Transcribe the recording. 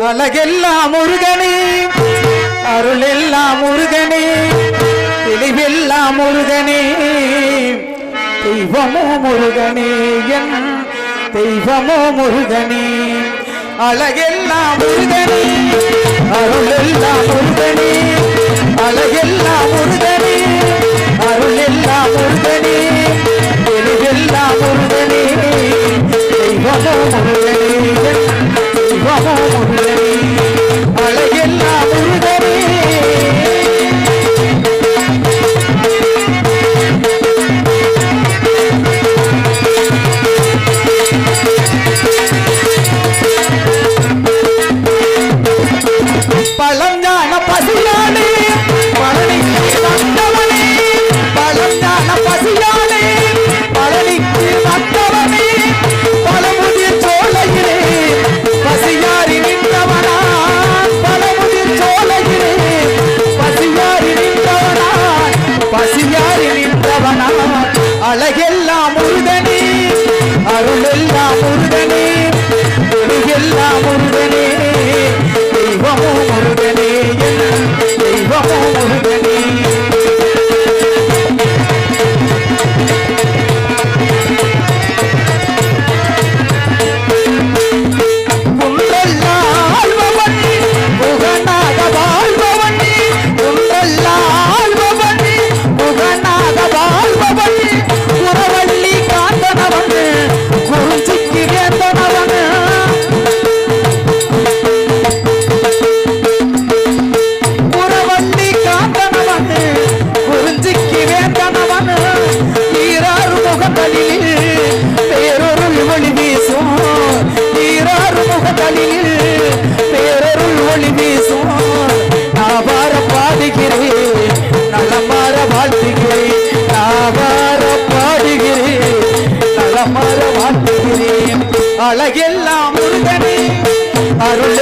அழகெல்லாம் முருகனே, அருள் எல்லாம் முருகனே, தெளிவெல்லாம் முருகனே, தெய்வமோ முருகனே, என் தெய்வமோ முருகனே. அழகெல்லாம் முருகனே, அருள் எல்லாம் முருகனே, அழகெல்லாம் முருகனே, அருள் எல்லாம் முருகனே, தெளிவெல்லாம் முருகனே, தெய்வமோ முருகனே, தெய்வமோ முருகனே, அழகெல்லாம் முருகனே. பழங்கான பசியானே பழனிக்கு வந்தவனே, பழங்கான பசியானே பழனிக்கு வந்தவனே, பழமுதிர் சோலையிலே பசியாரி நின்றவனா, பழமுதிர் சோலையிலே பசியாரி நின்றவனா, பசியாரி நின்றவனா. அழகெல்லாம் முருகனே, அருள் எல்லாம் முருகனே, எல்லாம் முருகனே, தெய்வமோ முருகனே, தெய்வமோ முருகனே. குன்றெல்லாம் ஆள்பவன் முகனாக வாழ்பவன், குன்றெல்லாம் ஆள்பவன் முகனாக வாழ்பவன், குறவள்ளி காந்தனவன் குறிஞ்சிக்கு வேந்தனவன், பேரொருள் ஒளி வீசும், ஈராறு முகங்களில் பேரொருள் ஒளி வீசும். நாவார பாடுகிறேன், நலமாற வாழ்த்துகிறேன், நாவார பாடுகிறேன், நலமாற வாழ்த்துகிறேன். அழகெல்லாம் முருகனே, அருள்